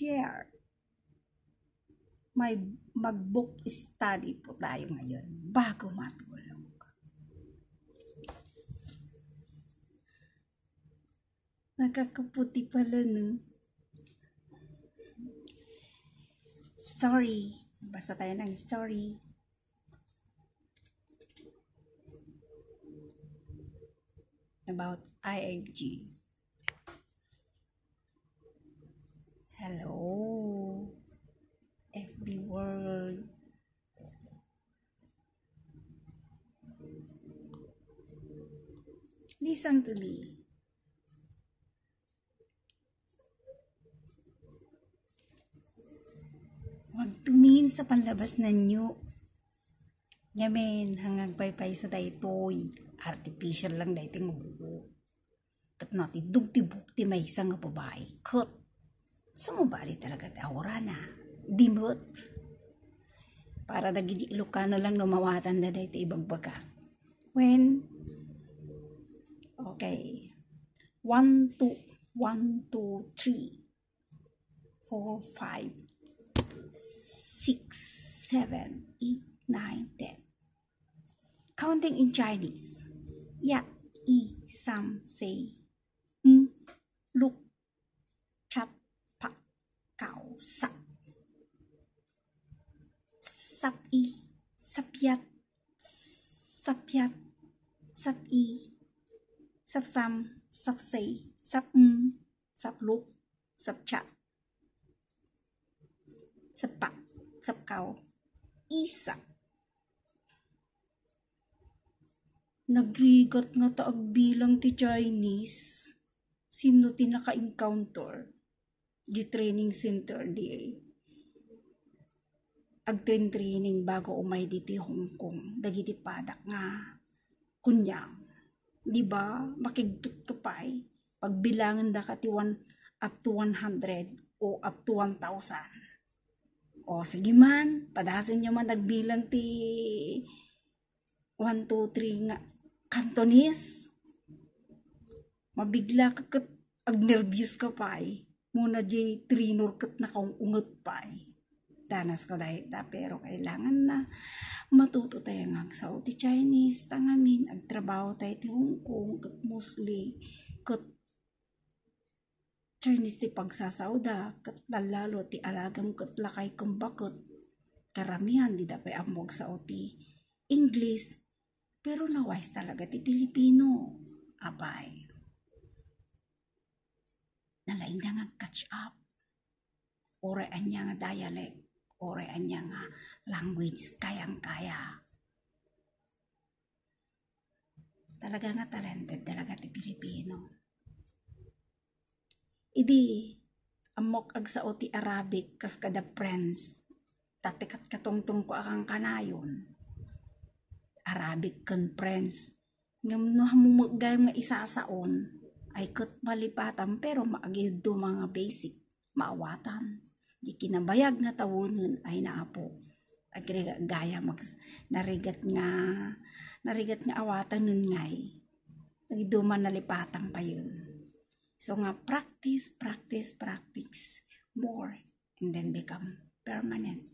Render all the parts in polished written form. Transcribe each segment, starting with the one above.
share. May mag-book study po tayo ngayon bago matulog. Nakakaputi pala, no? Story. Basta tayo ng story. About IFG. Hello, FB world. Listen to me. Huwag tumingin sa panlabas na nyo. Yamen, hanggang paypay so tayo toy. Artificial lang dahil ting mabuo. Kat natin dugtibuk ti may isang nga babae. Kat, sumubali talaga ti aura na. Dimot. Para nagigi Ilocano lang lumawatan na dahil ti ibagbaga. When, okay. 1, 2, 1, 2, 3, 4, 5, 6, 7, 8, 9, 10. Counting in Chinese. Yat, I, Sam, Say, Luk, Chat, Pa, Kao, Sap. Sap, I, Sapyat, Sapyat, Sap, I, Sap, Sam, Sap, Say, Sap, Sap, Luk, Sap, Chat, Sap, Pa, Sap, Kao, Isa. Nagrigat nga taag bilang ti Chinese. Sino ti naka-encounter? Di training center di ag-training bago umay di ti Hong Kong. Dagiti padak nga kunyang. Di ba? Makigtut ka pa eh. Pagbilangan da ka ti up to 100 o up to 1,000. O sige man, padasan nyo man nagbilang ti 1, 2, 3 nga Cantonese. Mabigla ka kat ag-nervyos ka pa eh. Muna di trinor kat nakaungot pa eh. Danas ko dahil ta pero kailangan na matuto tayo nga sa ti Chinese. Tangamin, agtrabaho tayo ti Hong Kong kat mostly kat Chinese ti pagsasauda, kat lalalo ti alagam kat lakay kumbakot. Karamihan di dapay amog sa ti English, pero nawais talaga ti Pilipino. Abay. Nalaing na nga catch up. Orean niya nga dialect, orean niya nga language, kayang-kaya. Talaga nga talented talaga ti Pilipino. Idi, amok ag sa ti Arabic kas kada friends. Tatikat katungtong ko akang kanayon. Arabic kan friends. Ngam no hamumagay nga isasaon. Ay kat malipatan pero maagid do mga basic. Maawatan. Di kinabayag nga tawunin ay naapo. Gaya narigat nga awatan nun ngay. Nagiduman nalipatan pa yun. So nga practice more and then become permanent.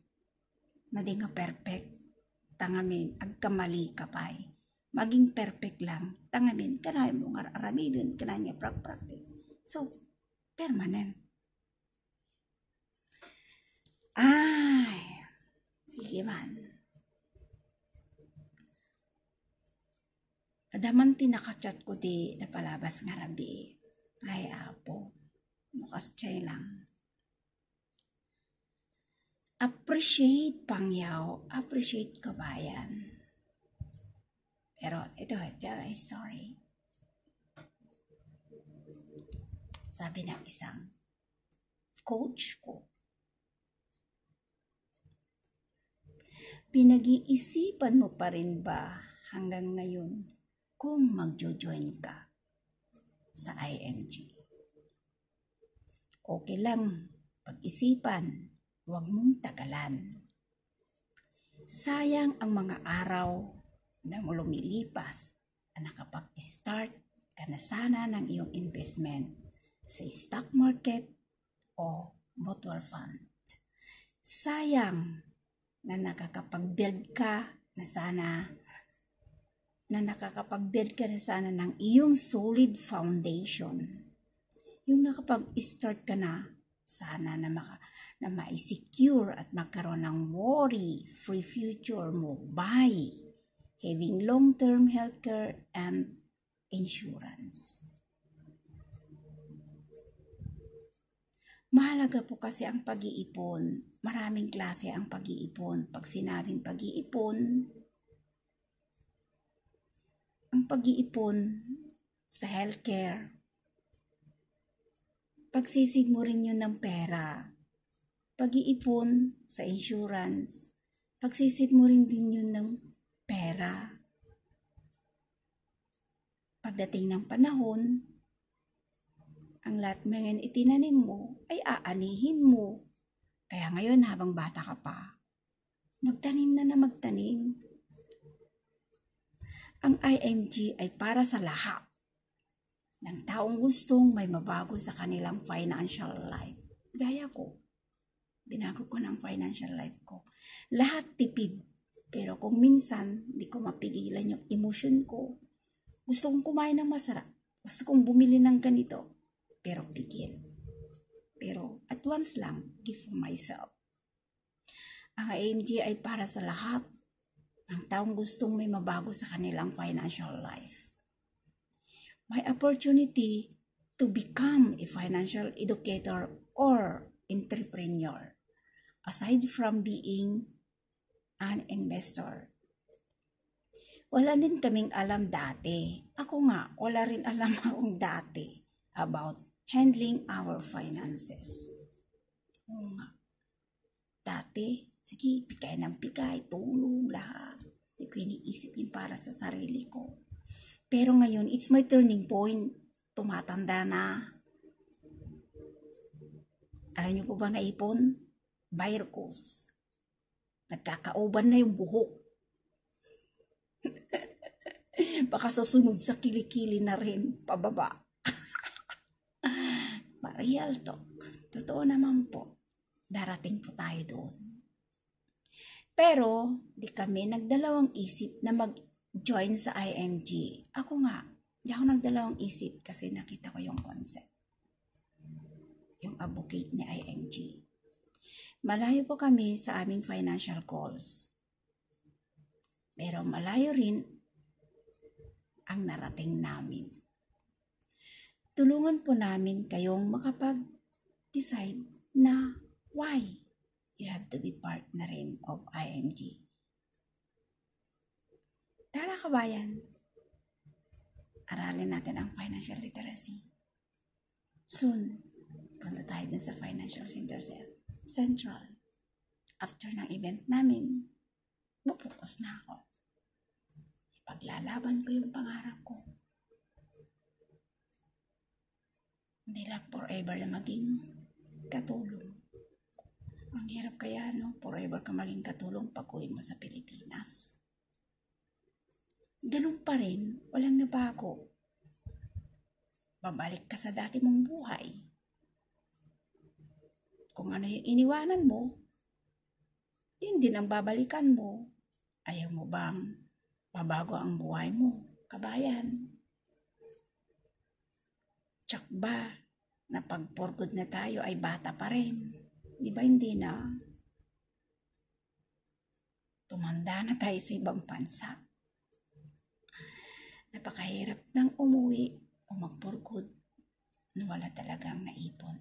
Madi nga perfect. Tangamin, agkamali ka pa'y. Maging perfect lang. Tangamin, kanay mo nga aramidin, kanay nga practice. So, permanent. Ay, sige man. Adaman tinakachat ko di napalabas nga rabi. Ay, apo. Mukas chay lang. Appreciate pangyaw. Appreciate kabayan. Pero ito ay story. Sabi ng isang coach ko. Pinag-iisipan mo pa rin ba hanggang ngayon kung magjo-join ka sa IMG? Okay lang, pag-isipan, huwag mong tagalan. Sayang ang mga araw na lumilipas na nakapag-start ka na sana ng iyong investment sa stock market o mutual fund. Sayang na nakakapag-build ka na ng iyong solid foundation. Yung nakapag-start ka na, sana na ma-secure at magkaroon ng worry-free future mo by having long-term healthcare and insurance. Mahalaga po kasi ang pag-iipon. Maraming klase ang pag-iipon. Pag sinabing pag-iipon, ang pag-iipon sa healthcare, pagsisid mo rin yun ng pera. Pag-iipon sa insurance, pagsisid mo rin din yun ng pera. Pagdating ng panahon, ang lahat ngayon itinanim mo ay aanihin mo. Kaya ngayon habang bata ka pa, magtanim na magtanim. Ang IMG ay para sa lahat ng taong gustong may mabago sa kanilang financial life. Gaya ko, binago ko ng financial life ko. Lahat tipid, pero kung minsan di ko mapigilan yung emotion ko, gusto kong kumain ng masarap, gusto kong bumili ng ganito, pero pigil. Pero at once lang, give for myself. Ang IMG ay para sa lahat ng taong gustong may mabago sa kanilang financial life. May opportunity to become a financial educator or entrepreneur, aside from being an investor. Wala din kaming alam dati. Ako nga, wala rin alam akong dati about handling our finances. Oo nga. Dati, sige, pikay ng pikay, tulong, lahat. Hindi ko iniisip yung para sa sarili ko. Pero ngayon, it's my turning point. Tumatanda na. Alam niyo po ba naipon? Virus. Nagkakauban na yung buhok. Baka susunod sa kilikili na rin, pababa. Real talk. Totoo naman po. Darating po tayo doon. Pero, di kami nagdalawang isip na mag-join sa IMG. Ako nga, di ako nagdalawang isip kasi nakita ko yung concept. Yung advocate ni IMG. Malayo po kami sa aming financial goals. Pero malayo rin ang narating namin. Tulungan po namin kayong makapag-decide na why you have to be part na rin of IMG. Tara kabayan, aralin natin ang financial literacy. Soon, punta tayo din sa Financial Central. After ng event namin, bubukas na ako. Ipaglalaban ko yung pangarap ko. Hindi lang forever na maging katulong. Ang hirap kaya, no? Forever ka maging katulong pag uwi mo sa Pilipinas. Ganun pa rin, walang nabago. Babalik ka sa dati mong buhay. Kung ano yung iniwanan mo, yun din ang babalikan mo. Ayaw mo bang mabago ang buhay mo, kabayan? Tsak ba na pag for good na tayo ay bata pa rin? Di ba hindi na? Tumanda na tayo sa ibang bansa. Napakahirap nang umuwi o mag-for good na wala talagang naipon.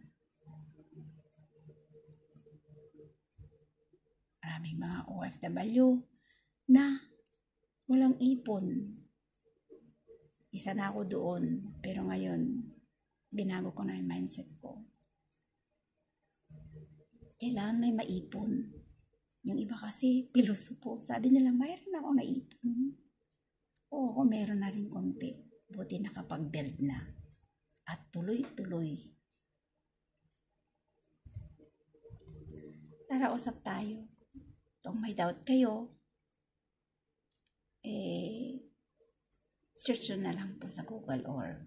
Maraming mga OFW na walang ipon. Isa na ako doon, pero ngayon, binago ko na yung mindset ko. Kailangan may maipon. Yung iba kasi, pilosopo. Sabi nila, mayroon ako naipon. Oo, meron na rin konti. Buti nakapag-build na. At tuloy-tuloy. Tara, usap tayo. Kung may doubt kayo, search na lang po sa Google or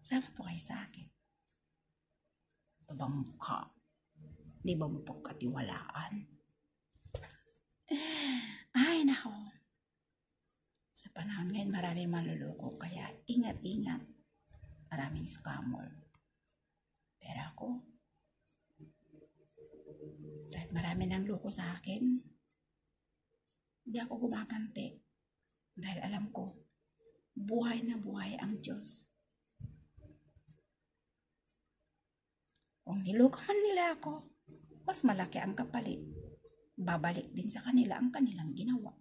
sama po kayo sa akin. Ito bang mukha? Di ba mo pagkatiwalaan? Ay, nako. Sa panahon ngayon, maraming manluloko. Kaya ingat-ingat. Maraming scammer. Pero ako, kahit marami nang loko sa akin, hindi ako gumaganti. Dahil alam ko, buhay na buhay ang Diyos. Kung nilukahan nila ako, mas malaki ang kapalit. Babalik din sa kanila ang kanilang ginawa.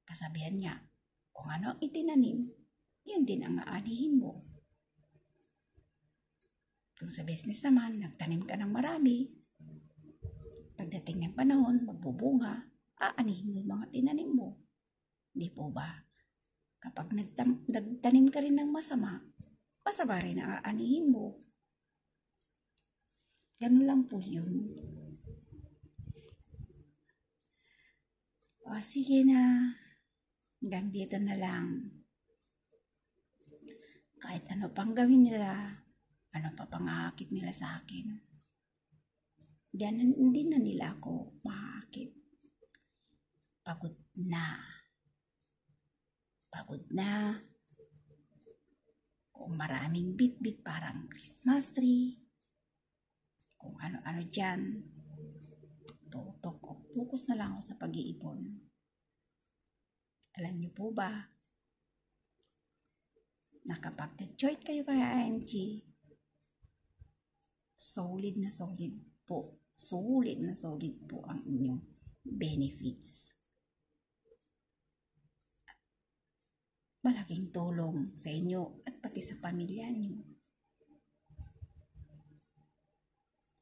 Kasabihan niya, kung ano ang itinanim, yun din ang aanihin mo. Kung sa business naman, nagtanim ka ng marami, pagdating ng panahon, magbubunga, aanihin mo yung mga tinanim mo. Di po ba? Kapag nagtanim ka rin ng masama, masama rin ang aanihin mo. Ganun lang po yun. O sige na, hanggang dito na lang. Kahit ano pang gawin nila, ano pa pang aakit nila sa akin, hindi na nila ako maakit. Pagod na. Pagod na. Kung maraming bit-bit parang Christmas tree, kung ano-ano dyan, tutok o focus na lang ako sa pag-iipon. Alam niyo po ba, na kapag nag-join kayo kay IMG, solid na solid po. Solid na solid po ang inyong benefits. Malaking tulong sa inyo at pati sa pamilya niyo.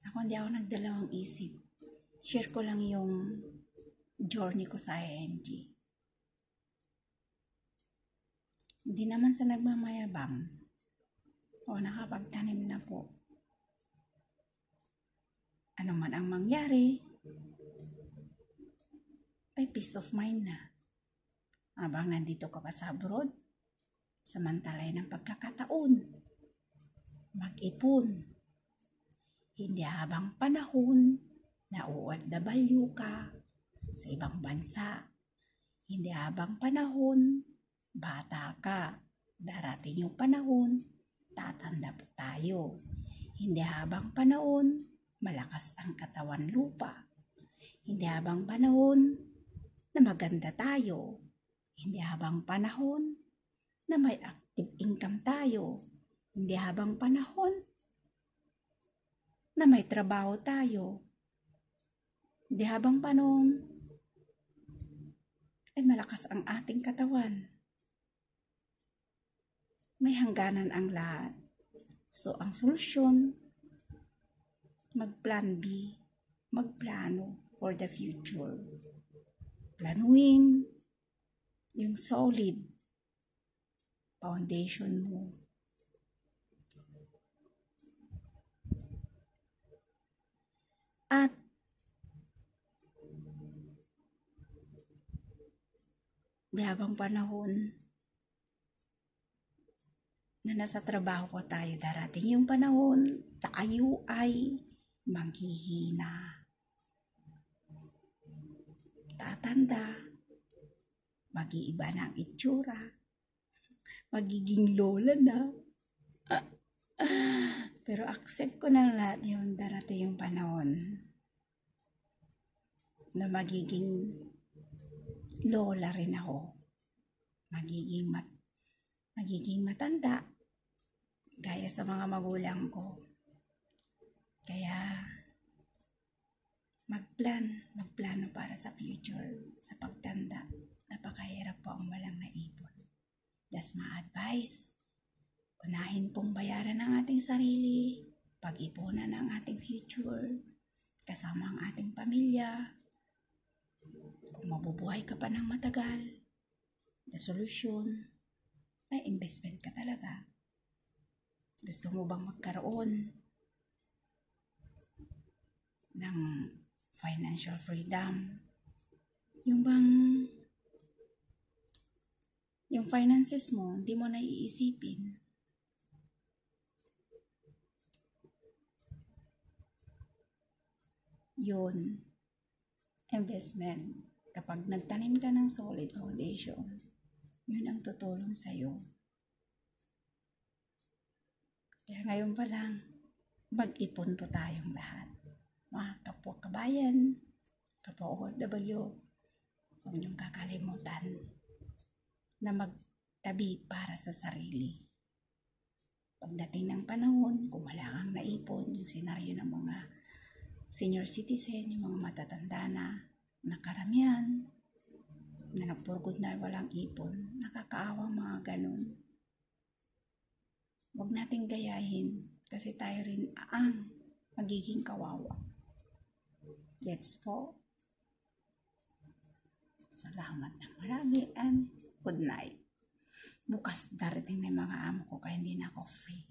Ako hindi ako nagdalawang isip. Share ko lang yung journey ko sa IMG. Hindi naman sa nagmamayabang o nakapagtanim na po. Ano man ang mangyari, ay peace of mind na. Habang nandito ka pa sa abroad, samantalay ng pagkakataon, mag-ipon. Hindi habang panahon na OFW ka sa ibang bansa. Hindi habang panahon, bata ka. Darating yung panahon, tatanda po tayo. Hindi habang panahon, malakas ang katawan lupa. Hindi habang panahon na maganda tayo. Hindi habang panahon na may active income tayo. Hindi habang panahon na may trabaho tayo. Hindi habang panahon ay malakas ang ating katawan. May hangganan ang lahat. So, ang solusyon, mag-plan B, magplano for the future. Planuin yung solid foundation mo. At di habang panahon na nasa trabaho po tayo, darating yung panahon, tayo ay manghihina. Tatanda, mag-iiba na ang itsura, magiging lola na. Pero accept ko na lahat yung darating yung panahon na magiging lola rin ako. Magiging matanda gaya sa mga magulang ko. Kaya magplano para sa future, sa pagtanda. Napakahirap po ang walang naipon. That's my advice. Unahin pong bayaran ang ating sarili, pag-ipunan ang ating future, kasama ang ating pamilya. Kung mabubuhay ka pa ng matagal, the solution ay investment ka talaga. Gusto mo bang magkaroon ng financial freedom? Yung finances mo, hindi mo na iisipin. Yun, investment. Kapag nagtanim ka ng solid foundation, yun ang tutulong sa'yo. Kaya ngayon pa lang, mag-ipon po tayong lahat. Mga kapwa kabayan, kapwa OFW, huwag niyong kakalimutan na magtabi para sa sarili. Pagdating ng panahon, kung wala kang naipon, yung senaryo ng mga senior citizen, yung mga matatanda na karamihan, na napurgod na walang ipon, nakakaawang mga ganun. Huwag nating gayahin kasi tayo rin ang magiging kawawa. Gets po? Salamat ng marami and good night. Bukas darating na yung mga amo ko kaya hindi na ako free.